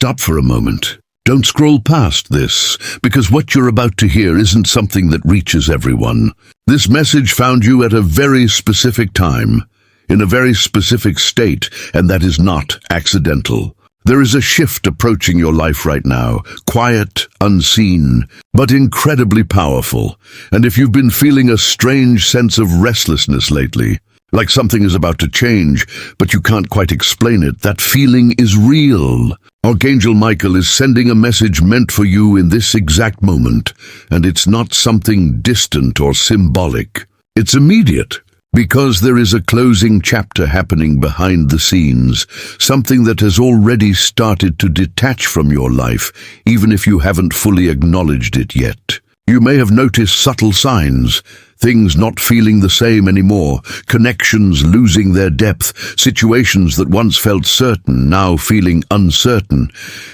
stop for a moment. Don't scroll past this, because what you're about to hear isn't something that reaches everyone. This message found you at a very specific time, in a very specific state, and that is not accidental. There is a shift approaching your life right now, quiet, unseen, but incredibly powerful. And if you've been feeling a strange sense of restlessness lately, like something is about to change, but you can't quite explain it, that feeling is real. Archangel Michael is sending a message meant for you in this exact moment, and it's not something distant or symbolic. It's immediate. Because there is a closing chapter happening behind the scenes, something that has already started to detach from your life, even if you haven't fully acknowledged it yet. You may have noticed subtle signs, things not feeling the same anymore, connections losing their depth, situations that once felt certain now feeling uncertain,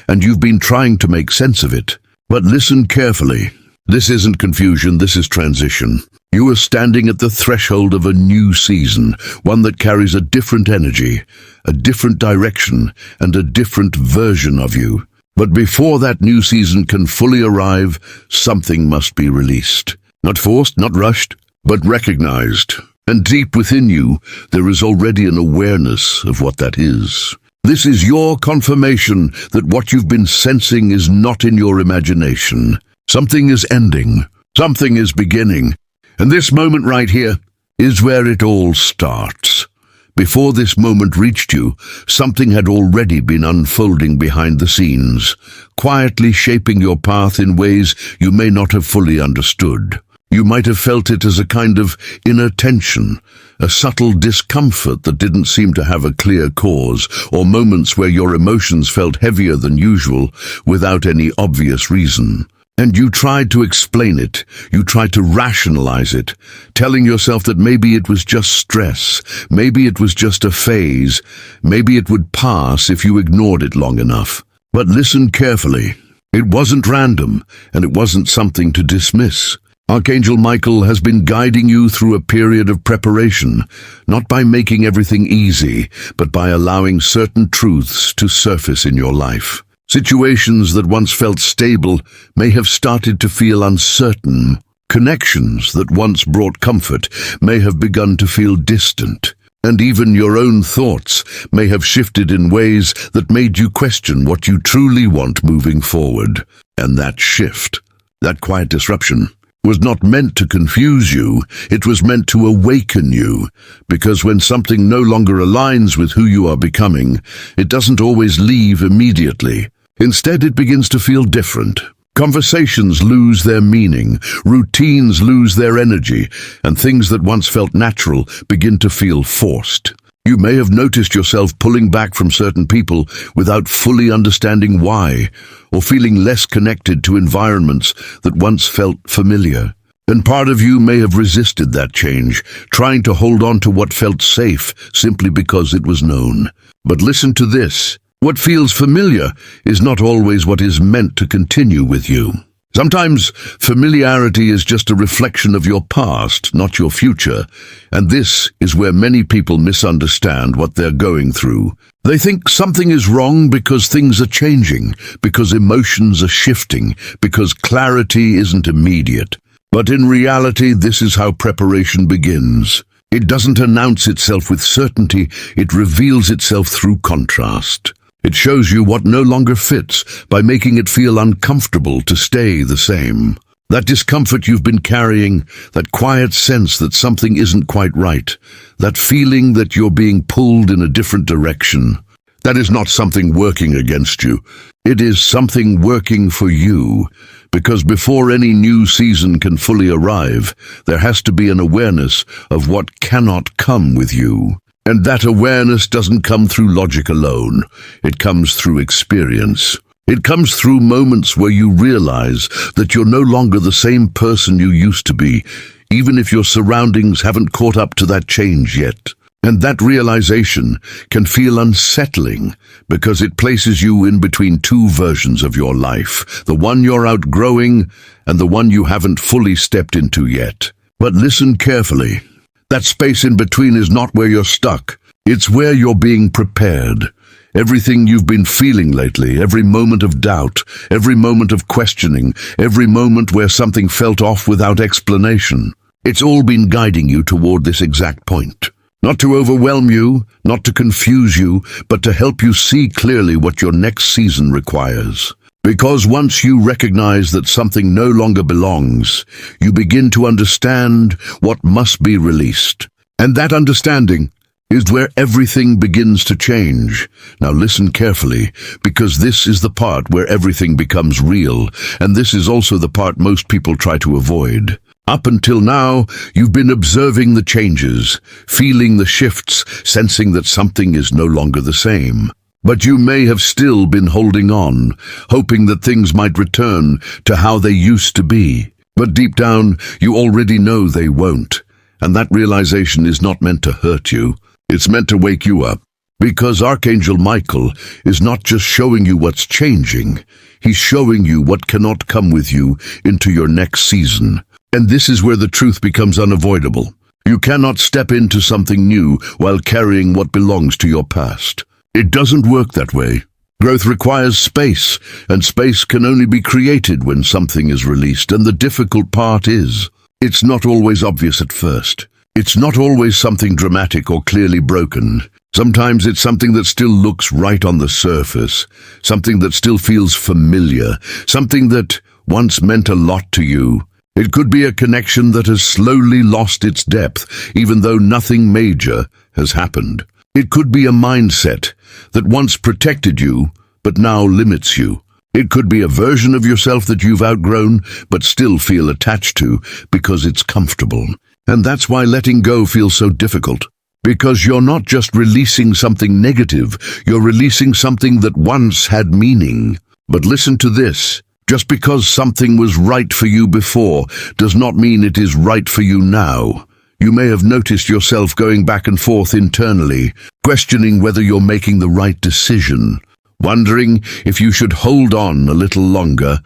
and you've been trying to make sense of it. But listen carefully. This isn't confusion, this is transition. You are standing at the threshold of a new season, one that carries a different energy, a different direction, and a different version of you. But before that new season can fully arrive, something must be released. Not forced, not rushed, but recognized. And deep within you, there is already an awareness of what that is. This is your confirmation that what you've been sensing is not in your imagination. Something is ending. Something is beginning. And this moment right here is where it all starts. Before this moment reached you, something had already been unfolding behind the scenes, quietly shaping your path in ways you may not have fully understood. You might have felt it as a kind of inner tension, a subtle discomfort that didn't seem to have a clear cause, or moments where your emotions felt heavier than usual without any obvious reason. And you tried to explain it, you tried to rationalize it, telling yourself that maybe it was just stress, maybe it was just a phase, maybe it would pass if you ignored it long enough. But listen carefully. It wasn't random, and it wasn't something to dismiss. Archangel Michael has been guiding you through a period of preparation, not by making everything easy, but by allowing certain truths to surface in your life. Situations that once felt stable may have started to feel uncertain. Connections that once brought comfort may have begun to feel distant. And even your own thoughts may have shifted in ways that made you question what you truly want moving forward. And that shift, that quiet disruption, was not meant to confuse you, it was meant to awaken you. Because when something no longer aligns with who you are becoming, it doesn't always leave immediately. Instead, it begins to feel different. Conversations lose their meaning, routines lose their energy, and things that once felt natural begin to feel forced. You may have noticed yourself pulling back from certain people without fully understanding why, or feeling less connected to environments that once felt familiar. And part of you may have resisted that change, trying to hold on to what felt safe simply because it was known. But listen to this. What feels familiar is not always what is meant to continue with you. Sometimes familiarity is just a reflection of your past, not your future, and this is where many people misunderstand what they're going through. They think something is wrong because things are changing, because emotions are shifting, because clarity isn't immediate. But in reality, this is how preparation begins. It doesn't announce itself with certainty, it reveals itself through contrast. It shows you what no longer fits by making it feel uncomfortable to stay the same. That discomfort you've been carrying, that quiet sense that something isn't quite right, that feeling that you're being pulled in a different direction, that is not something working against you. It is something working for you, because before any new season can fully arrive, there has to be an awareness of what cannot come with you. And that awareness doesn't come through logic alone. It comes through experience. It comes through moments where you realize that you're no longer the same person you used to be, even if your surroundings haven't caught up to that change yet. And that realization can feel unsettling because it places you in between two versions of your life, the one you're outgrowing and the one you haven't fully stepped into yet. But listen carefully. That space in between is not where you're stuck. It's where you're being prepared. Everything you've been feeling lately, every moment of doubt, every moment of questioning, every moment where something felt off without explanation. It's all been guiding you toward this exact point. Not to overwhelm you, not to confuse you, but to help you see clearly what your next season requires. Because once you recognize that something no longer belongs, you begin to understand what must be released. And that understanding is where everything begins to change. Now listen carefully, because this is the part where everything becomes real, and this is also the part most people try to avoid. Up until now, you've been observing the changes, feeling the shifts, sensing that something is no longer the same. But you may have still been holding on, hoping that things might return to how they used to be. But deep down, you already know they won't. And that realization is not meant to hurt you. It's meant to wake you up. Because Archangel Michael is not just showing you what's changing. He's showing you what cannot come with you into your next season. And this is where the truth becomes unavoidable. You cannot step into something new while carrying what belongs to your past. It doesn't work that way. Growth requires space, and space can only be created when something is released, and the difficult part is, it's not always obvious at first. It's not always something dramatic or clearly broken. Sometimes it's something that still looks right on the surface, something that still feels familiar, something that once meant a lot to you. It could be a connection that has slowly lost its depth, even though nothing major has happened. It could be a mindset that once protected you, but now limits you. It could be a version of yourself that you've outgrown, but still feel attached to because it's comfortable. And that's why letting go feels so difficult. Because you're not just releasing something negative, you're releasing something that once had meaning. But listen to this. Just because something was right for you before does not mean it is right for you now. You may have noticed yourself going back and forth internally, questioning whether you're making the right decision, wondering if you should hold on a little longer,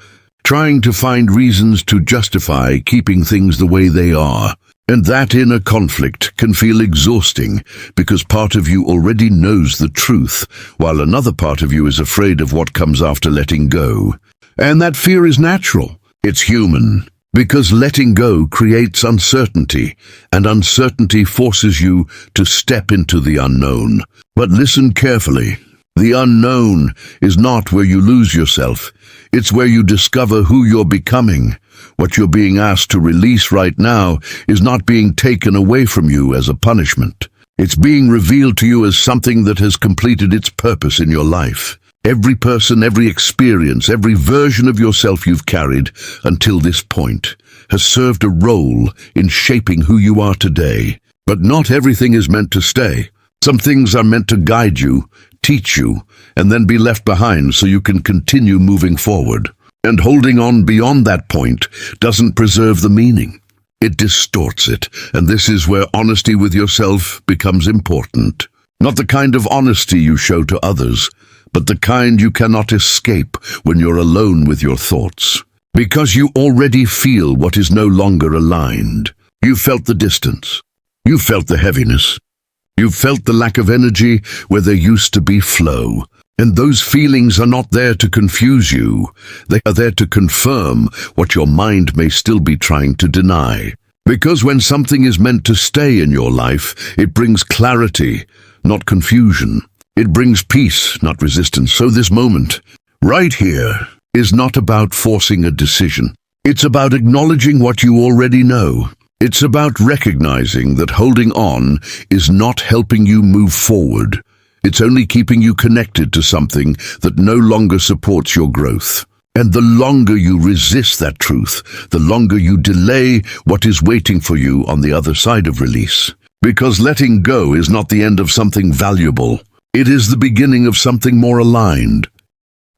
trying to find reasons to justify keeping things the way they are. And that inner conflict can feel exhausting because part of you already knows the truth, while another part of you is afraid of what comes after letting go. And that fear is natural. It's human. Because letting go creates uncertainty, and uncertainty forces you to step into the unknown. But listen carefully. The unknown is not where you lose yourself. It's where you discover who you're becoming. What you're being asked to release right now is not being taken away from you as a punishment. It's being revealed to you as something that has completed its purpose in your life. Every person, every experience, every version of yourself you've carried until this point has served a role in shaping who you are today. But not everything is meant to stay. Some things are meant to guide you, teach you, and then be left behind so you can continue moving forward. And holding on beyond that point doesn't preserve the meaning. It distorts it, and this is where honesty with yourself becomes important. Not the kind of honesty you show to others, but the kind you cannot escape when you're alone with your thoughts. Because you already feel what is no longer aligned. You've felt the distance. You've felt the heaviness. You've felt the lack of energy where there used to be flow. And those feelings are not there to confuse you. They are there to confirm what your mind may still be trying to deny. Because when something is meant to stay in your life, it brings clarity, not confusion. It brings peace, not resistance. So this moment, right here, is not about forcing a decision. It's about acknowledging what you already know. It's about recognizing that holding on is not helping you move forward. It's only keeping you connected to something that no longer supports your growth. And the longer you resist that truth, the longer you delay what is waiting for you on the other side of release. Because letting go is not the end of something valuable. It is the beginning of something more aligned.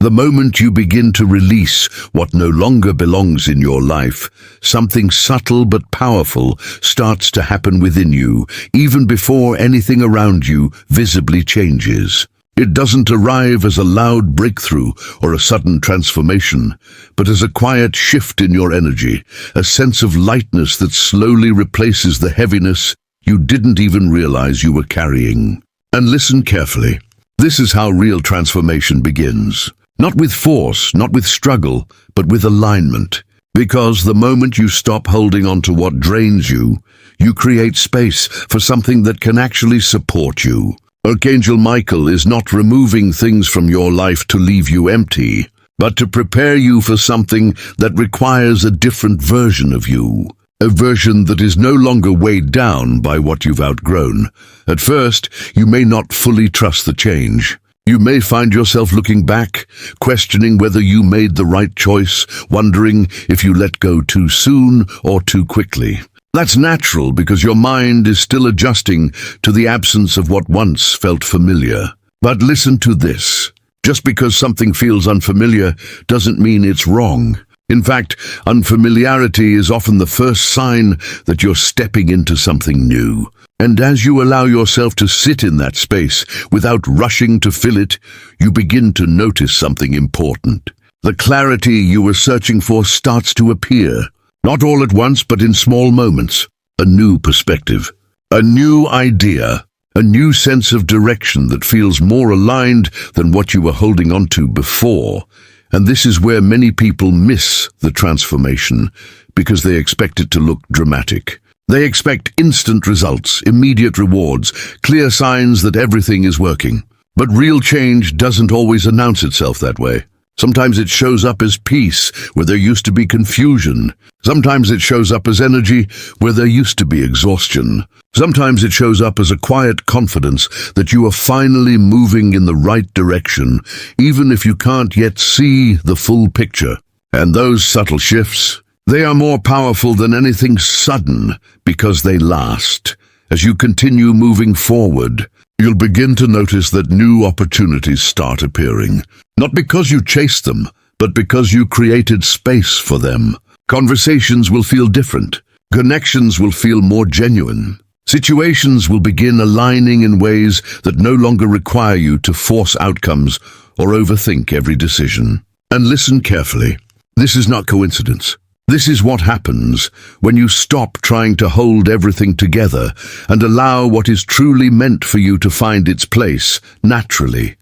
The moment you begin to release what no longer belongs in your life, something subtle but powerful starts to happen within you, even before anything around you visibly changes. It doesn't arrive as a loud breakthrough or a sudden transformation, but as a quiet shift in your energy, a sense of lightness that slowly replaces the heaviness you didn't even realize you were carrying. And listen carefully. This is how real transformation begins. Not with force, not with struggle, but with alignment. Because the moment you stop holding on to what drains you, you create space for something that can actually support you. Archangel Michael is not removing things from your life to leave you empty, but to prepare you for something that requires a different version of you. A version that is no longer weighed down by what you've outgrown. At first, you may not fully trust the change. You may find yourself looking back, questioning whether you made the right choice, wondering if you let go too soon or too quickly. That's natural because your mind is still adjusting to the absence of what once felt familiar. But listen to this. Just because something feels unfamiliar doesn't mean it's wrong. In fact, unfamiliarity is often the first sign that you're stepping into something new. And as you allow yourself to sit in that space without rushing to fill it, you begin to notice something important. The clarity you were searching for starts to appear. Not all at once, but in small moments. A new perspective, a new idea, a new sense of direction that feels more aligned than what you were holding on to before. And this is where many people miss the transformation because they expect it to look dramatic. They expect instant results, immediate rewards, clear signs that everything is working. But real change doesn't always announce itself that way. Sometimes it shows up as peace where there used to be confusion. Sometimes it shows up as energy where there used to be exhaustion. Sometimes it shows up as a quiet confidence that you are finally moving in the right direction, even if you can't yet see the full picture. And those subtle shifts, they are more powerful than anything sudden because they last. As you continue moving forward, you'll begin to notice that new opportunities start appearing. Not because you chased them, but because you created space for them. Conversations will feel different. Connections will feel more genuine. Situations will begin aligning in ways that no longer require you to force outcomes or overthink every decision. And listen carefully. This is not coincidence. This is what happens when you stop trying to hold everything together and allow what is truly meant for you to find its place naturally.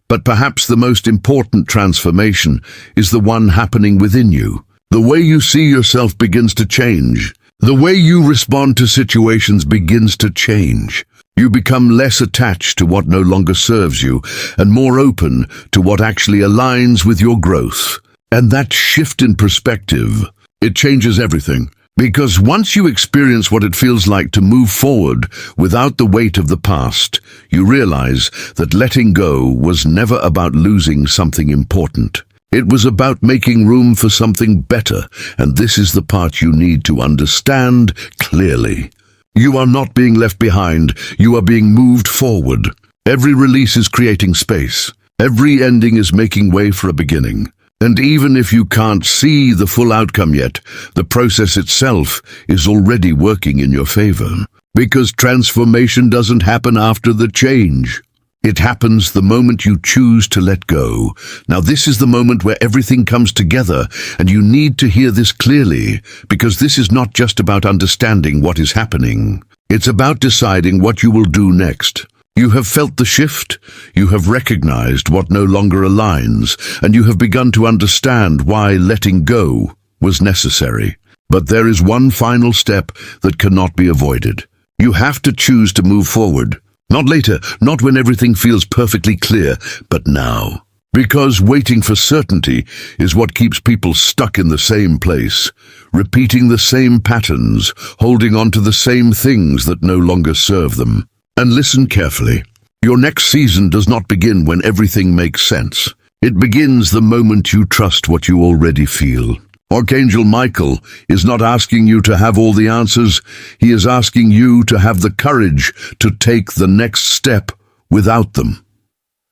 But perhaps the most important transformation is the one happening within you. The way you see yourself begins to change. The way you respond to situations begins to change. You become less attached to what no longer serves you and more open to what actually aligns with your growth. And that shift in perspective, it changes everything. Because once you experience what it feels like to move forward without the weight of the past, you realize that letting go was never about losing something important. It was about making room for something better, and this is the part you need to understand clearly. You are not being left behind, you are being moved forward. Every release is creating space. Every ending is making way for a beginning. And even if you can't see the full outcome yet, the process itself is already working in your favor. Because transformation doesn't happen after the change. It happens the moment you choose to let go. Now this is the moment where everything comes together, and you need to hear this clearly, because this is not just about understanding what is happening. It's about deciding what you will do next. You have felt the shift, you have recognized what no longer aligns, and you have begun to understand why letting go was necessary. But there is one final step that cannot be avoided. You have to choose to move forward. Not later, not when everything feels perfectly clear, but now. Because waiting for certainty is what keeps people stuck in the same place, repeating the same patterns, holding on to the same things that no longer serve them. And listen carefully. Your next season does not begin when everything makes sense. It begins the moment you trust what you already feel. Archangel Michael is not asking you to have all the answers. He is asking you to have the courage to take the next step without them.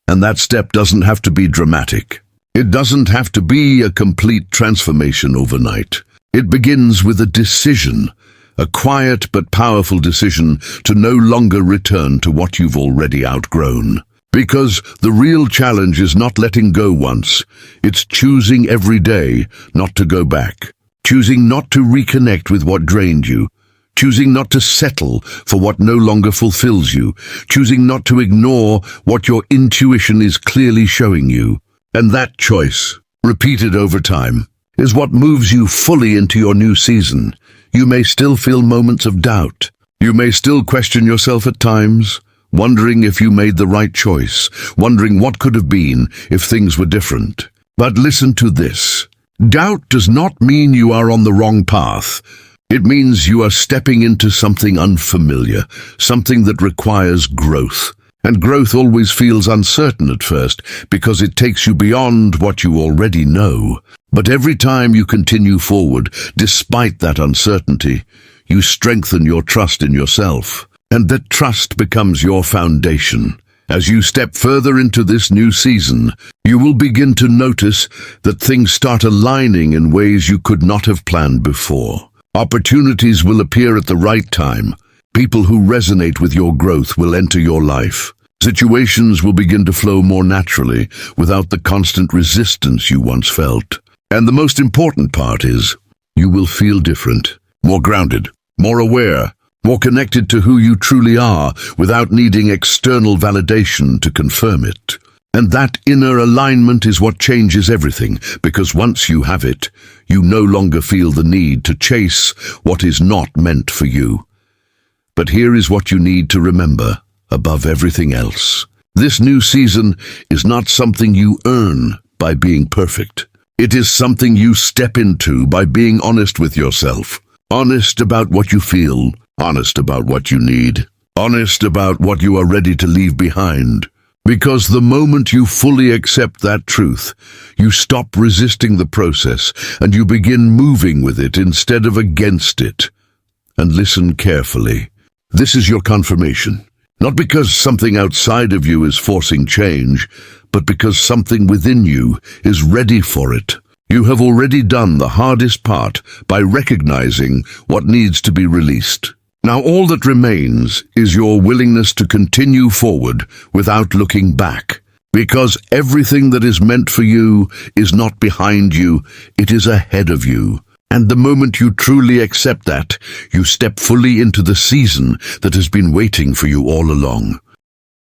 And that step doesn't have to be dramatic. It doesn't have to be a complete transformation overnight. It begins with a decision. A quiet but powerful decision to no longer return to what you've already outgrown. Because the real challenge is not letting go once. It's choosing every day not to go back. Choosing not to reconnect with what drained you. choosing not to settle for what no longer fulfills you, choosing not to ignore what your intuition is clearly showing you. And that choice, repeated over time, is what moves you fully into your new season. You may still feel moments of doubt. You may still question yourself at times, wondering if you made the right choice, wondering what could have been if things were different. But listen to this. Doubt does not mean you are on the wrong path. It means you are stepping into something unfamiliar, something that requires growth. And growth always feels uncertain at first because it takes you beyond what you already know. But every time you continue forward, despite that uncertainty, you strengthen your trust in yourself. And that trust becomes your foundation. As you step further into this new season, you will begin to notice that things start aligning in ways you could not have planned before. Opportunities will appear at the right time. People who resonate with your growth will enter your life. Situations will begin to flow more naturally without the constant resistance you once felt. And the most important part is, you will feel different, more grounded, more aware, more connected to who you truly are without needing external validation to confirm it. And that inner alignment is what changes everything, because once you have it, you no longer feel the need to chase what is not meant for you. But here is what you need to remember above everything else. This new season is not something you earn by being perfect. It is something you step into by being honest with yourself. Honest about what you feel, honest about what you need, honest about what you are ready to leave behind. Because the moment you fully accept that truth, you stop resisting the process and you begin moving with it instead of against it. And listen carefully. This is your confirmation. Not because something outside of you is forcing change, but because something within you is ready for it. You have already done the hardest part by recognizing what needs to be released. Now all that remains is your willingness to continue forward without looking back. Because everything that is meant for you is not behind you, it is ahead of you. And the moment you truly accept that, you step fully into the season that has been waiting for you all along.